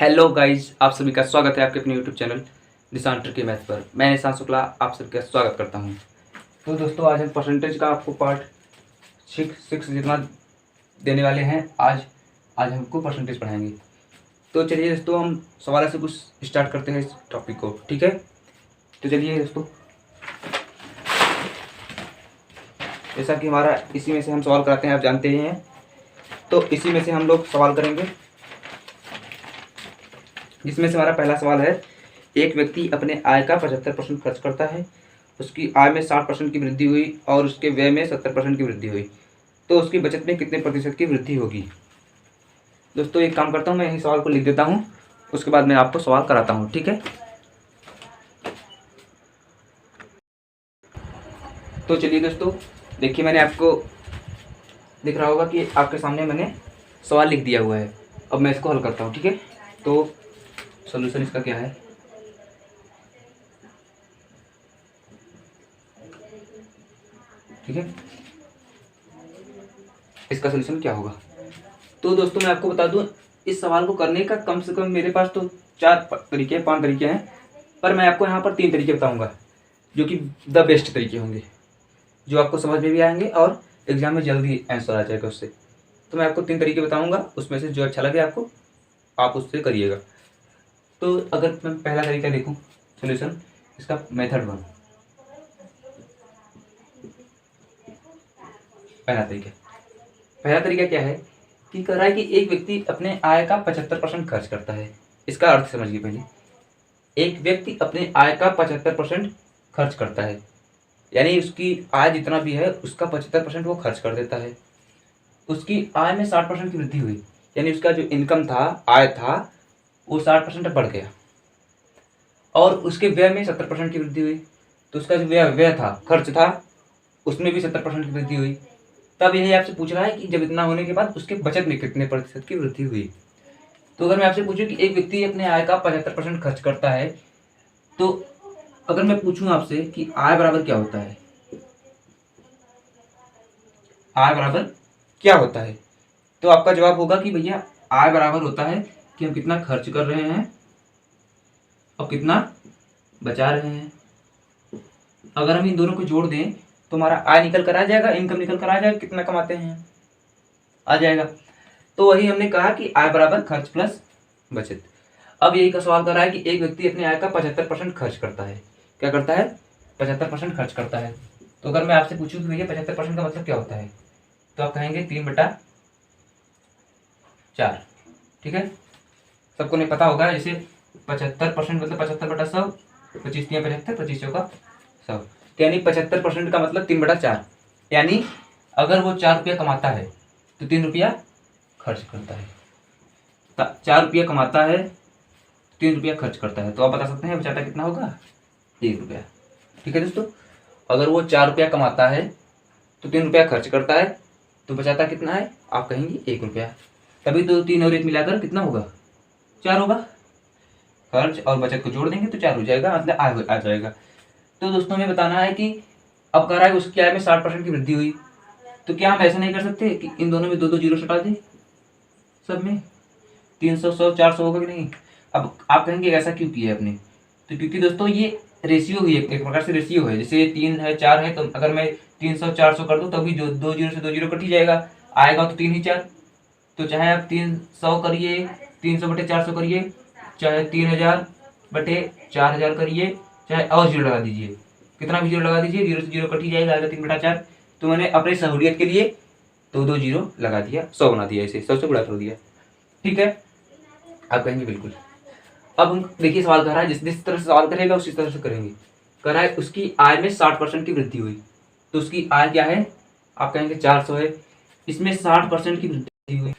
Hello guys, आप सभी का स्वागत है आपके अपने यूट्यूब चैनल निशान ट्रिकी मैथ पर। मैं निशान शुक्ला आप सभी का स्वागत करता हूं। तो दोस्तों, आज हम परसेंटेज का आपको पार्ट सिक्स जितना देने वाले हैं। आज हमको परसेंटेज पढ़ाएंगे। तो चलिए दोस्तों, हम सवाल से कुछ स्टार्ट करते हैं इस टॉपिक को। ठीक है, तो चलिए दोस्तों, जैसा कि हमारा इसी में से हम सवाल कराते हैं, आप जानते ही हैं। तो इसी में से हम लोग सवाल करेंगे, जिसमें से हमारा पहला सवाल है, एक व्यक्ति अपने आय का 75% खर्च करता है। उसकी आय में 60% की वृद्धि हुई और उसके व्यय में 70% की वृद्धि हुई, तो उसकी बचत में कितने प्रतिशत की वृद्धि होगी। दोस्तों, एक काम करता हूँ, मैं यही सवाल को लिख देता हूँ, उसके बाद मैं आपको सवाल कराता हूँ। ठीक है, तो चलिए दोस्तों, देखिए, मैंने आपको दिख रहा होगा कि आपके सामने मैंने सवाल लिख दिया हुआ है। अब मैं इसको हल करता हूँ। ठीक है, तो सोल्यूशन इसका क्या है। ठीक है, इसका सोल्यूशन क्या होगा। तो दोस्तों, मैं आपको बता दूं, इस सवाल को करने का कम से कम मेरे पास तो 5 तरीके हैं, पर मैं आपको यहाँ पर 3 तरीके बताऊंगा, जो कि द बेस्ट तरीके होंगे, जो आपको समझ में भी आएंगे और एग्जाम में जल्दी आंसर आ जाएगा उससे। तो मैं आपको 3 तरीके बताऊंगा, उसमें से जो अच्छा लगे आपको, आप उससे करिएगा। तो अगर मैं पहला तरीका देखूँ, सोल्यूशन इसका मेथड 1, पहला तरीका क्या है कि कह रहा है कि एक व्यक्ति अपने आय का 75% खर्च करता है। इसका अर्थ समझिए पहले। एक व्यक्ति अपने आय का 75% खर्च करता है, यानी उसकी आय जितना भी है उसका 75% वो खर्च कर देता है। उसकी आय में 60% की वृद्धि हुई, यानी उसका जो इनकम था, आय था, वो 60% बढ़ गया। और उसके व्यय में 70% की वृद्धि हुई, तो उसका जो व्यय था, खर्च था, उसमें भी 70% की वृद्धि हुई। तब यही आपसे पूछ रहा है कि जब इतना होने के बाद उसके बचत में कितने प्रतिशत की वृद्धि हुई। तो अगर मैं आपसे पूछूं कि एक व्यक्ति अपने आय का 75% खर्च करता है, तो अगर मैं पूछूं आपसे कि आय बराबर क्या होता है, आय बराबर क्या होता है, तो आपका जवाब होगा कि भैया आय बराबर होता है कि हम कितना खर्च कर रहे हैं और कितना बचा रहे हैं। अगर हम इन दोनों को जोड़ दें तो हमारा आय निकल कर आ जाएगा, इनकम निकल कर आ जाएगा, कितना कमाते हैं आ जाएगा। तो वही हमने कहा कि आय बराबर खर्च प्लस बचत। अब यही का सवाल कर रहा है कि एक व्यक्ति अपने आय का 75% खर्च करता है। क्या करता है? 75% खर्च करता है। तो अगर मैं आपसे पूछूं कि भैया 75% का मतलब क्या होता है, तो आप कहेंगे 3/4। ठीक है, सबको नहीं पता होगा। जैसे 75% मतलब 75/100, 25×3=75, 25×4=100, यानी 75% का मतलब 3/4। यानी अगर वो 4 रुपया कमाता है तो 3 रुपया खर्च करता है। 4 रुपया कमाता है, 3 रुपया खर्च करता है, तो आप बता सकते हैं बचाता कितना होगा? 1 रुपया। ठीक है दोस्तों, अगर वो 4 रुपया कमाता है तो 3 रुपया खर्च करता है, तो बचाता कितना है? आप कहेंगे 1 रुपया। तभी तो 3 और 1 मिलाकर कितना होगा? 4 होगा। खर्च और बचत को जोड़ देंगे तो 4 हो जाएगा, मतलब आय आ जाएगा। तो दोस्तों, हमें बताना है कि अब कह रहा है उसकी आय में 60% की वृद्धि हुई, तो क्या हम ऐसा नहीं कर सकते कि इन दोनों में 2-2 जीरो हटा दें? सब में 300, 100, 400 होगा कि नहीं? अब आप कहेंगे ऐसा क्यों किया आपने? तो क्योंकि दोस्तों ये रेशियो हुई है, एक प्रकार से रेशियो है। जैसे 3 है, 4 है, तो अगर मैं 300 400 कर दूं तभी जो 2 जीरो से 2 जीरो कट ही जाएगा, आएगा तो 3 ही 4। तो चाहे आप 300 करिए, 300/400 करिए, चाहे 3000/4000 करिए, चाहे और जीरो लगा दीजिए, कितना भी जीरो लगा दीजिए, जीरो से जीरो कट ही जाएगा, आएगा 3/4। तो मैंने अपनी सहूलियत के लिए 2-2 जीरो लगा दिया, 100 बना दिया, इसे 100 से गुणा कर दिया। ठीक है, आप कहेंगे बिल्कुल। अब हम देखिए सवाल कर रहा है, जिस तरह से सवाल करेगा उसी तरह से करेंगे। कह रहा है उसकी आय में 60% की वृद्धि हुई, तो उसकी आय क्या है? आप कहेंगे 400 है, इसमें 60% की वृद्धि हुई,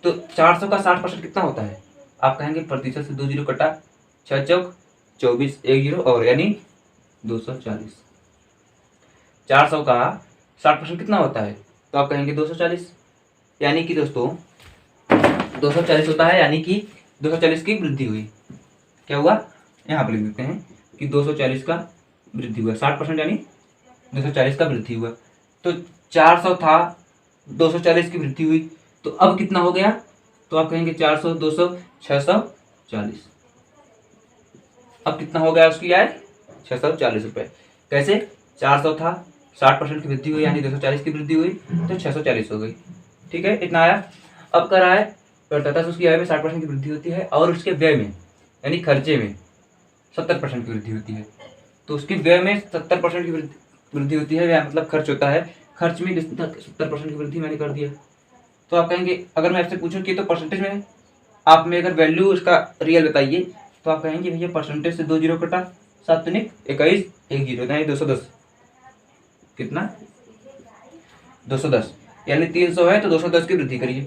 तो 400 का 60% कितना होता है? आप कहेंगे प्रतिशत से 2 जीरो कटा, 6 चौक 24, 1 जीरो और, यानी 240। 400 का 60% कितना होता है? तो आप कहेंगे 240। यानी कि दोस्तों 240 होता है, यानी कि 240 की वृद्धि हुई। क्या हुआ? यहाँ पर लिख देते हैं कि 240 का वृद्धि हुआ, 60% यानी 240 का वृद्धि हुआ। तो 400 था, 240 की वृद्धि हुई, तो अब कितना हो गया? तो आप कहेंगे 400, 200, 600 40। अब कितना हो गया उसकी आय? 640 रुपये। कैसे? 400 था, 60% की वृद्धि हुई यानी 240 की वृद्धि हुई तो 640 हो गई। ठीक है, इतना आया। अब कर रहा है करदाता से उसकी आय में 60% की वृद्धि होती है और उसके व्यय में यानी खर्चे में 70% की वृद्धि होती है। तो उसके व्यय में 70% की वृद्धि होती है, या मतलब खर्च होता है, खर्च में 70% की वृद्धि मैंने कर दिया। तो आप कहेंगे, अगर मैं आपसे पूछूं कि तो परसेंटेज में आप में अगर वैल्यू उसका रियल बताइए, तो आप कहेंगे भैया परसेंटेज से 2 जीरो कटा, 7 दुनिक 21, 1 जीरो यानी 210। कितना? 210 यानी 300 है तो 210 की वृद्धि करिए।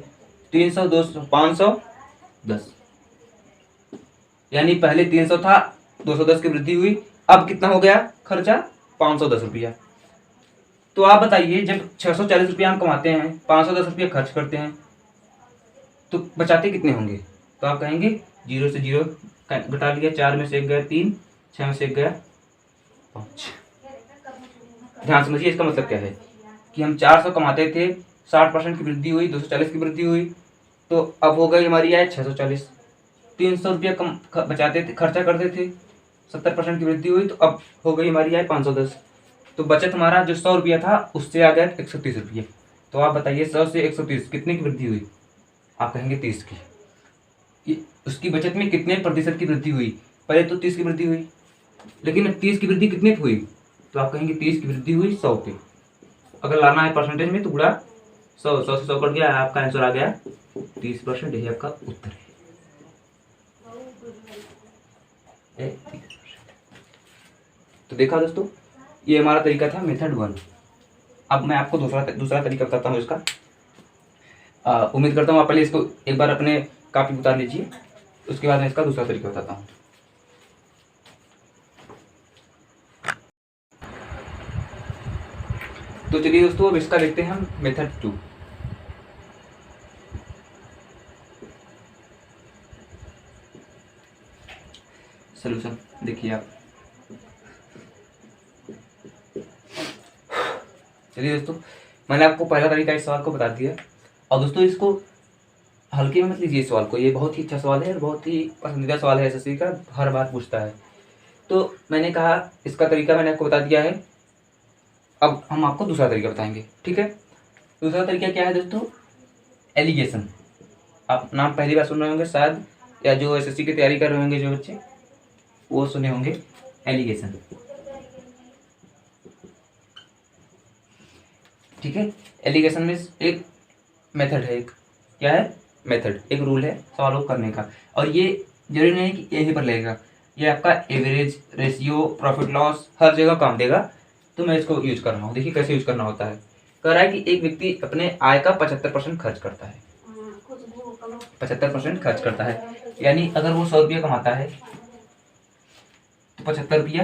300, 200, 510 यानी पहले 300 था, 210 की वृद्धि हुई। अब कितना हो गया खर्चा? 510 रुपया। तो आप बताइए, जब 640 रुपया हम कमाते हैं, 510 रुपया खर्च करते हैं, तो बचाते कितने होंगे? तो आप कहेंगे जीरो से जीरो घटा लिया, 4 में से 1 गया 3, 6 में से 1 गया 5। ध्यान समझिए, इसका मतलब क्या है कि हम 400 कमाते थे, 60% की वृद्धि हुई, 240 की वृद्धि हुई, तो अब हो गई हमारी आय 640। 300 रुपया कम बचाते थे, खर्चा करते थे, 70% की वृद्धि हुई, तो अब हो गई हमारी आय 510। तो बचत हमारा जो 100 रुपया था उससे आ गया 130 रुपये। तो आप बताइए 100 से 130 कितने की वृद्धि हुई? आप कहेंगे 30 की। उसकी बचत में कितने प्रतिशत की वृद्धि हुई? पहले तो 30 की वृद्धि हुई, लेकिन 30 की वृद्धि कितने पे हुई? तो आप कहेंगे 30 की वृद्धि हुई 100 पे। अगर लाना है परसेंटेज में तो गुणा 100, 100 से 100 कट गया, आपका आंसर आ गया 30%। यही आपका उत्तर है। तो देखा दोस्तों, ये हमारा तरीका था मेथड 1। अब मैं आपको दूसरा तरीका बताता हूँ इसका। उम्मीद करता हूँ आप पहले इसको एक बार अपने कापी उतार लीजिए, उसके बाद मैं इसका दूसरा तरीका बताता हूँ। तो चलिए दोस्तों, अब इसका देखते हैं हम मेथड 2। सोल्यूशन देखिए आप। चलिए दोस्तों, मैंने आपको पहला तरीका इस सवाल को बता दिया। और दोस्तों, इसको हल्के में मत लीजिए इस सवाल को, ये बहुत ही अच्छा सवाल है और बहुत ही पसंदीदा सवाल है एसएससी का, हर बार पूछता है। तो मैंने कहा इसका तरीका मैंने आपको बता दिया है। अब हम आपको दूसरा तरीका बताएंगे, ठीक है। दूसरा तरीका क्या है दोस्तों? एलिगेशन। आप नाम पहली बार सुन रहे होंगे शायद, या जो एसएससी की तैयारी कर रहे होंगे जो बच्चे, वो सुने होंगे एलिगेशन। ठीक है, एलिगेशन में एक मेथड है, एक क्या है? मेथड, एक रूल है सॉल्व करने का। और ये जरूरी नहीं कि यहीं पर लगेगा, ये आपका एवरेज, रेशियो, प्रॉफिट लॉस हर जगह काम देगा। तो मैं इसको यूज कर रहा हूँ, देखिए कैसे यूज करना होता है। कह रहा है कि एक व्यक्ति अपने आय का 75% खर्च करता है। 75% खर्च करता है, यानी अगर वो 100 रुपया कमाता है तो 75 रुपया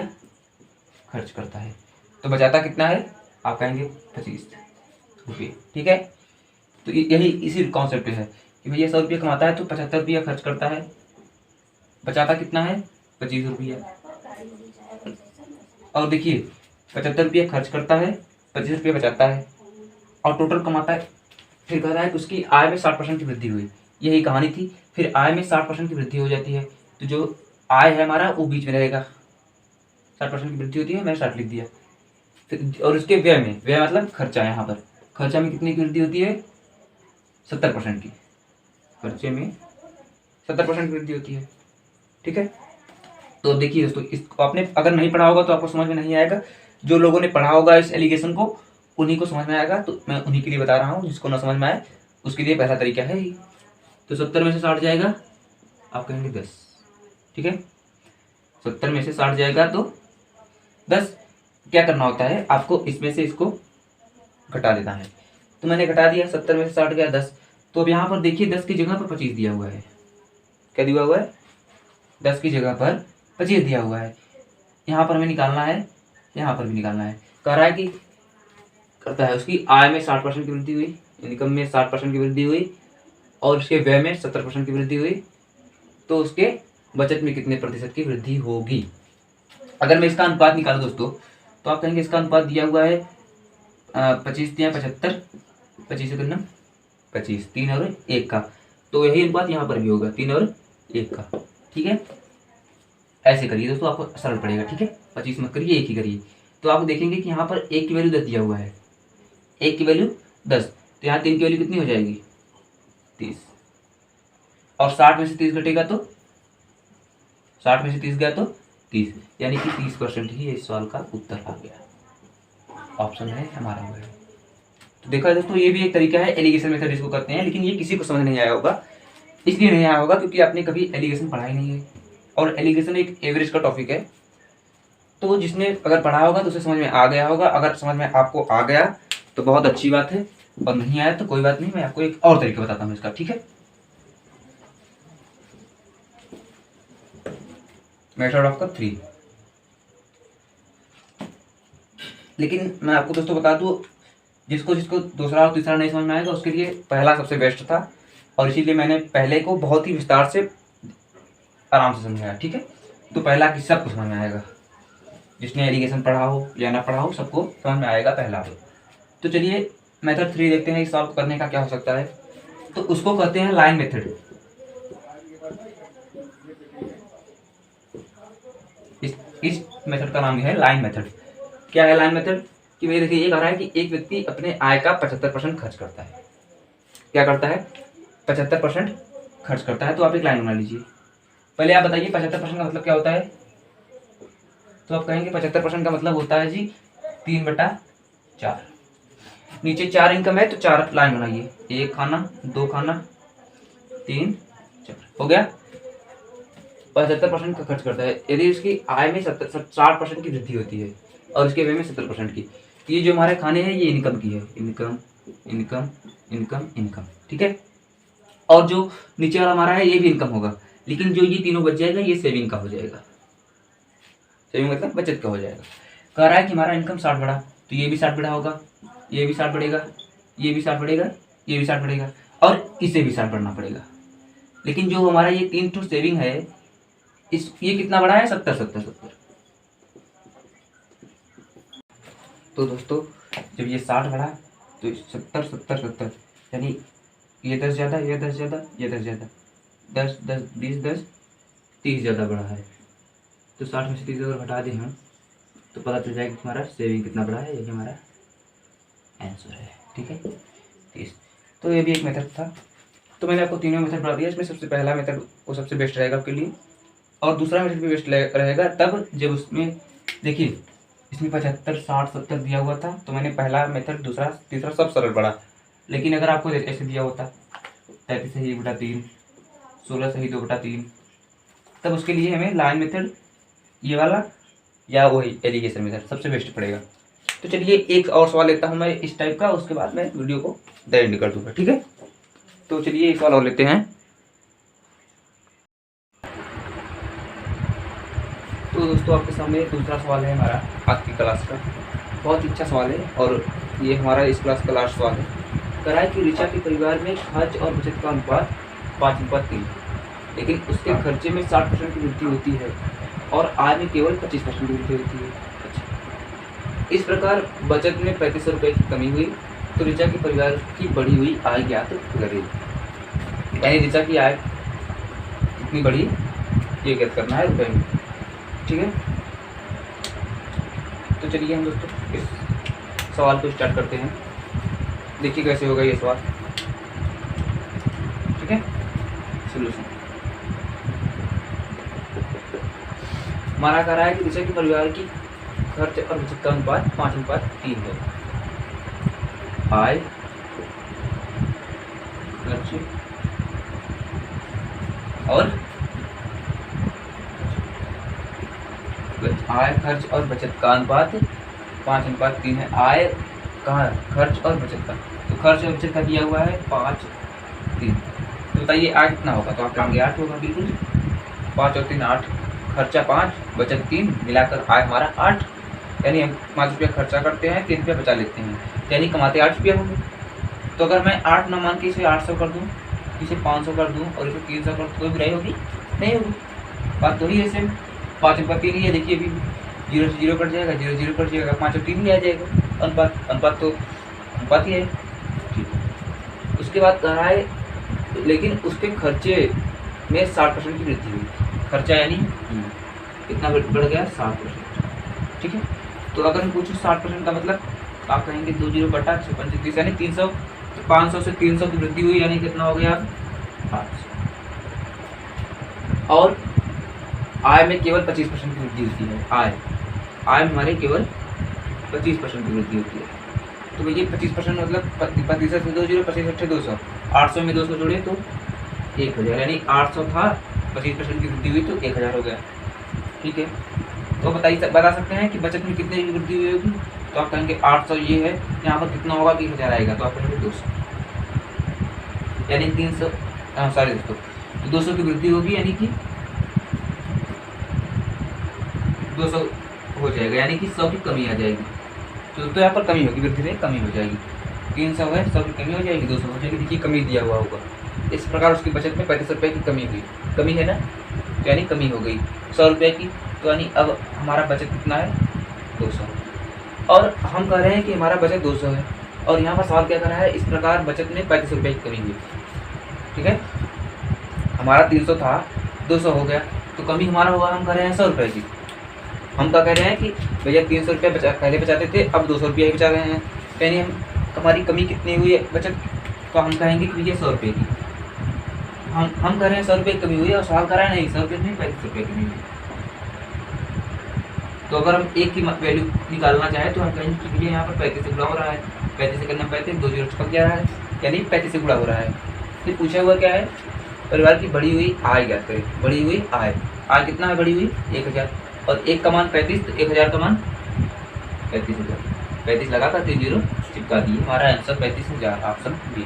खर्च करता है, तो बचाता कितना है? आप कहेंगे 25 रुपये। ठीक है, तो यही इसी कॉन्सेप्ट पे है कि भैया 100 रुपया कमाता है तो 75 रुपया खर्च करता है, बचाता कितना है? 25 रुपया। और देखिए 75 रुपया खर्च करता है, 25 रुपया बचाता है और टोटल कमाता है। फिर कह रहा है कि उसकी आय में 60% की वृद्धि हुई, यही कहानी थी। फिर आय में 60% की वृद्धि हो जाती है, तो जो आय है हमारा वो बीच में रहेगा। 60% की वृद्धि होती है, मैंने 60 लिख दिया। फिर और उसके व्यय में, व्यय मतलब खर्चा, यहाँ पर खर्चा में कितनी की वृद्धि होती है? 70% की। खर्चे में 70% की वृद्धि होती है। ठीक है, तो देखिए दोस्तों, इसको आपने अगर नहीं पढ़ा होगा तो आपको समझ में नहीं आएगा। जो लोगों ने पढ़ा होगा इस एलिगेशन को उन्हीं को समझ में आएगा, तो मैं उन्हीं के लिए बता रहा हूँ। जिसको ना समझ में आए उसके लिए पहला तरीका है ही। तो 70 में से 60 जाएगा, आप कहेंगे 10। ठीक है, 70 में से 60 जाएगा तो 10। क्या करना होता है आपको? इसमें से इसको घटा देना है। तो मैंने घटा दिया, 70 में से 60 गया 10। तो अब यहाँ पर देखिए 10 की जगह पर 25 दिया हुआ है। क्या दिया हुआ है? 10 की जगह पर 25 दिया हुआ है। यहाँ पर हमें निकालना है, यहाँ पर भी निकालना है। कह रहा है कि करता है उसकी आय में 60% की वृद्धि हुई, इनकम में 60% की वृद्धि हुई और उसके व्यय में 70% की वृद्धि हुई, तो उसके बचत में कितने प्रतिशत की वृद्धि होगी? अगर मैं इसका अनुपात निकालूं दोस्तों, तो आप कहेंगे इसका अनुपात दिया हुआ है 25 या 75, 25 से कितना? 25, 3 और 1 का। तो यही अनुपात यहाँ पर भी होगा, 3 और 1 का। ठीक है, ऐसे करिए दोस्तों, आपको सरल पड़ेगा। ठीक है, 25 मत करिए, एक ही करिए। तो आप देखेंगे कि यहाँ पर एक की वैल्यू 10 दिया हुआ है, एक की वैल्यू 10, तो यहाँ 3 की वैल्यू कितनी हो जाएगी 30, और 60 में से 30 घटेगा तो 60 में से 30 गया तो 30, यानी कि 30% ही इस सवाल का उत्तर आ गया। ऑप्शन है हमारा वो है। तो देखा दोस्तों, ये भी एक तरीका है, एलिगेशन मेथड इसको करते हैं, लेकिन ये किसी को समझ नहीं आया होगा, इसलिए नहीं आया होगा क्योंकि आपने कभी एलिगेशन पढ़ा ही नहीं है, और एलिगेशन एक एवरेज का टॉपिक है। तो जिसने अगर पढ़ा होगा तो उसे समझ में आ गया होगा, अगर समझ में आपको आ गया तो बहुत अच्छी बात है, और नहीं आया तो कोई बात नहीं, मैं आपको एक और तरीका बताता हूँ इसका। ठीक है, मेथड ऑफ का 3। लेकिन मैं आपको दोस्तों बता दूं, जिसको जिसको दूसरा और तीसरा नहीं समझ में आएगा उसके लिए पहला सबसे बेस्ट था, और इसीलिए मैंने पहले को बहुत ही विस्तार से आराम से समझाया। ठीक है, तो पहला कि सबको समझ में आएगा, जिसने एलिगेशन पढ़ा हो या ना पढ़ा हो सबको समझ में आएगा पहला। तो चलिए मेथड 3 देखते हैं, इस सॉल्व करने का क्या हो सकता है। तो उसको कहते हैं लाइन मेथड। इस मेथड का नाम है लाइन मेथड। क्या है लाइन मेथड? कि भाई देखिए, ये कह रहा है कि एक व्यक्ति अपने आय का 75% खर्च करता है। क्या करता है? 75% खर्च करता है। तो आप एक लाइन बना लीजिए। पहले आप बताइए 75% का मतलब क्या होता है? तो आप कहेंगे 75% का मतलब होता है जी 3/4। नीचे 4 इनकम है तो 4 लाइन बनाइए, 1 खाना, 2 खाना, 3, 4 हो गया। 75% का खर्च करता है। यदि उसकी आय में 60% की वृद्धि होती है और उसके व्यय में 70% की, ये जो हमारे खाने हैं ये इनकम की है, इनकम इनकम इनकम इनकम, ठीक है। और जो नीचे वाला हमारा है ये भी इनकम होगा, लेकिन जो ये तीनों बच जाएगा ये सेविंग का हो जाएगा। सेविंग मतलब बचत का हो जाएगा। कह रहा है कि हमारा इनकम 60 बढ़ा, तो ये भी 60 बढ़ा होगा, ये भी 60 बढ़ेगा, ये भी 60 बढ़ेगा, ये भी 60 बढ़ेगा, और इसे भी 60 बढ़ना पड़ेगा। लेकिन जो हमारा ये 3 टू सेविंग है, इस ये कितना बढ़ा है? 70 70 70। तो दोस्तों जब ये 60 बढ़ा तो 70 70 70, यानी ये 10 ज़्यादा, ये 10 ज़्यादा, ये 10 ज़्यादा, 10 10 20 10 30 ज़्यादा बढ़ा है। तो 60 में से 30 अगर हटा दें हम तो पता चल जाएगा कि हमारा सेविंग कितना बढ़ा है। यही हमारा आंसर है, ठीक है 30। तो ये भी एक मेथड था। तो मैंने आपको तीनों मेथड बता दिया। इसमें सबसे पहला मेथड वो सबसे बेस्ट रहेगा आपके लिए, और दूसरा मेथड भी बेस्ट रहेगा तब जब उसमें देखिए इसमें 75 60 70 दिया हुआ था, तो मैंने पहला मेथड दूसरा तीसरा सब सरल पड़ा। लेकिन अगर आपको ऐसे दिया होता 33 सही 1/3, 16 सही 2/3, तब उसके लिए हमें लाइन मेथड ये वाला या वही एलिगेशन मेथड सबसे बेस्ट पड़ेगा। तो चलिए एक और सवाल लेता हूँ मैं इस टाइप का, उसके बाद मैं वीडियो को द एंड कर दूंगा, ठीक है। तो चलिए एक सवाल और लेते हैं। तो दोस्तों आपके सामने दूसरा सवाल है हमारा आज की क्लास का, बहुत ही अच्छा सवाल है और ये हमारा इस क्लास का लास्ट सवाल है। कह रहा है कि ऋचा के परिवार में खर्च और बचत का अनुपात 5:3, लेकिन उसके खर्चे में 60% की वृद्धि होती है और आय में केवल 25% की वृद्धि होती है। अच्छा, इस प्रकार बचत में 3500 रुपये की कमी हुई, तो ऋचा के परिवार की बढ़ी हुई आय ज्ञात करें। यानी ऋचा की आय कितनी बढ़ी ये ज्ञात करना है रुपये में, ठीक है। तो चलिए हम दोस्तों इस सवाल को स्टार्ट करते हैं। देखिए कैसे होगा ये सवाल, ठीक है। सोल्यूशन हमारा कह रहा है कि ऋचा के परिवार की खर्च और बचत का अनुपात 5:3 है। आय खर्च और बचत का अनुपात 5:3 है। आय कहाँ? खर्च और बचत का, तो खर्च और बचत का दिया हुआ है 5:3। तो बताइए आय कितना होगा? तो आप कहेंगे 8 होगा, बिल्कुल 5 और 3 8, खर्चा 5 बचत 3 मिलाकर आय हमारा 8। यानी हम 5 रुपया खर्चा करते हैं, 3 रुपया बचा लेते हैं, यानी कमाते 8 रुपया होंगे। तो अगर मैं 8 न मान के इसे 800 कर दूँ, इसे 500 कर दूँ और इसे 300 कर दूँ, कोई बुराई होगी? नहीं होगी। बात तो ही है सेम, 5:3 ही है। देखिए अभी 0 से 0 कट जाएगा, 0 0 कट जाएगा, 5 और 3 ही आ जाएगा। अनुपात तो अनुपात ही है, ठीक। उसके बाद कह रहा है लेकिन उसके खर्चे में 60% की वृद्धि हुई। खर्चा यानी कितना बढ़ गया 60%। ठीक है, तो अगर हम पूछे 60% का मतलब आप कहेंगे 20 बटा 6 यानी 300, तो 500 से 300 की वृद्धि हुई यानी कितना हो गया 500। और आय में केवल 25% की वृद्धि होती है। आय में हमारे केवल 25% की वृद्धि होती है। तो भैया 25% मतलब प्रतिशत में 20, 25 200, 800 में 200 जोड़े तो 1000, यानी 800 था, 25% की वृद्धि हुई तो 1000 हो गया। ठीक है, तो बता सकते हैं कि बचत में कितने की वृद्धि हुई होगी। तो आप कहेंगे 800 ये है, यहाँ पर कितना होगा 1000 आएगा, तो आप कहेंगे 200, यानी 300 सॉरी दोस्तों, तो 200 की वृद्धि होगी यानी कि 200 हो जाएगा, यानी कि 100 की कमी आ जाएगी। तो यहाँ पर कमी होगी, वृद्धि में कमी हो जाएगी। 300 है, 100 की कमी हो जाएगी, 200 हो जाएगी। देखिए कमी दिया हुआ होगा। इस प्रकार उसकी बचत में 35 रुपये की कमी हुई, कमी है ना, तो यानी कमी हो गई 100 रुपये की। तो यानी अब हमारा बचत कितना है 200, और हम कह रहे हैं कि हमारा बचत 200 है, और यहाँ पर सवाल क्या कर रहा है, इस प्रकार बचत में 35 रुपये की कमी हुई। ठीक है, हमारा 300 था 200 हो गया, तो कमी हमारा हुआ, हम कह रहे हैं 100 रुपये की। हम क्या कह रहे हैं कि भैया 300 रुपये पहले बचाते थे, अब 200 रुपये ही बचा रहे हैं, यानी हमारी कमी कितनी हुई है बचत, तो हम कहेंगे कि भैया 100 रुपये की। हम कह रहे हैं 100 रुपये की कमी हुई है, और सवाल कर रहा है नहीं 100 रुपये में 35 रुपये की कमी हुई। तो अगर हम एक की वैल्यू निकालना चाहें तो हम कहेंगे कि भैया यहाँ पर 35 से गुणा हो रहा है, 35 से करना 35, 2 जीरो चिपक जा रहा है, यानी 35 से गुणा हो रहा है। फिर पूछा हुआ क्या है, परिवार की बढ़ी हुई आय ज्ञात करें। बढ़ी हुई आय कितना है, बढ़ी हुई 1000, और 1 का मान 35, तो 1000 का मान 35,000। 35 लगाकर 3 जीरो चिपका दिए, हमारा आंसर 35,000, ऑप्शन बी।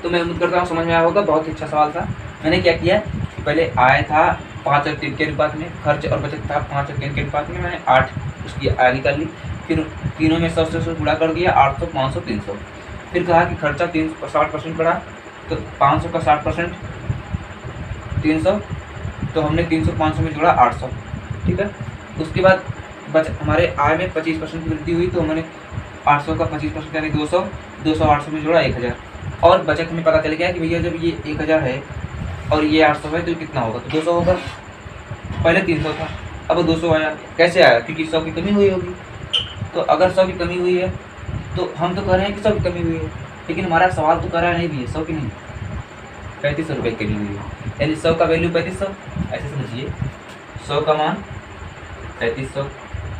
तो मैं उम्मीद करता हूँ समझ में आया होगा। बहुत ही अच्छा सवाल था। मैंने क्या किया कि पहले आय था 5 और 3 के अनुपात में, खर्च और बचत था 5 और 3 के अनुपात में, मैंने 8 उसकी आय निकाल ली। फिर तीनों में 100 से गुणा कर दिया, 800, 500, 300। फिर कहा कि खर्चा 60% बढ़ा, तो 500 का 60% 300, तो हमने 300 500 में जोड़ा 800। ठीक है, उसके बाद हमारे आय में 25% की वृद्धि हुई, तो हमने 800 का 25% यानी 200, 200 800 में जोड़ा 1000। और बचत में पता चल गया कि भैया जब ये 1000 है और ये 800 है तो कितना होगा, तो 200 होगा। पहले 300 था, अब 200 आया। कैसे आया, क्योंकि 100 की कमी हुई होगी। तो अगर 100 की कमी हुई है तो हम तो कह रहे हैं कि 100 की कमी हुई है, लेकिन हमारा सवाल तो कह रहा है नहीं भी है 100 की नहीं, 3500 रुपये की कमी हुई है, यानी 100 का वैल्यू 3500। ऐसे समझिए, 100 का मान 3500,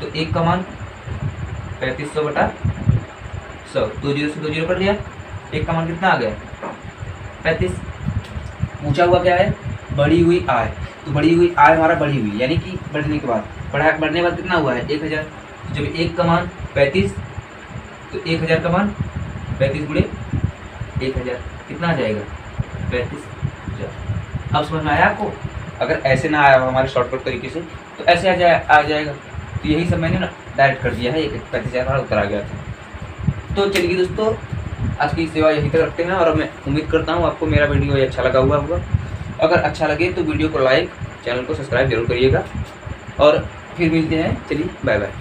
तो 1 का मान 3500 बटा 100, 2 जीरो से 2 जीरो कट लिया, 1 का मान कितना आ गया 35। पूछा हुआ क्या है, बढ़ी हुई आय। तो बढ़ी हुई आय हमारा बढ़ी हुई यानी कि बढ़ने के बाद बढ़ने के बाद कितना हुआ है 1000। जब 1 का मान 35, तो 1000 का मान 35 गुणे 1000 कितना आ जाएगा 35,000। अब समझ में आया आपको। अगर ऐसे ना आया हो हमारे शॉर्टकट तरीके से तो ऐसे आ जाएगा। तो यही सब मैंने ना डायरेक्ट कर दिया है, 35,000 हमारा उत्तर आ गया था। तो चलिए दोस्तों, आज की सेवा यहीं तक रखते हैं, और मैं उम्मीद करता हूँ आपको मेरा वीडियो अच्छा लगा हुआ होगा। अगर अच्छा लगे तो वीडियो को लाइक, चैनल को सब्सक्राइब जरूर करिएगा, और फिर मिलते हैं। चलिए बाय बाय।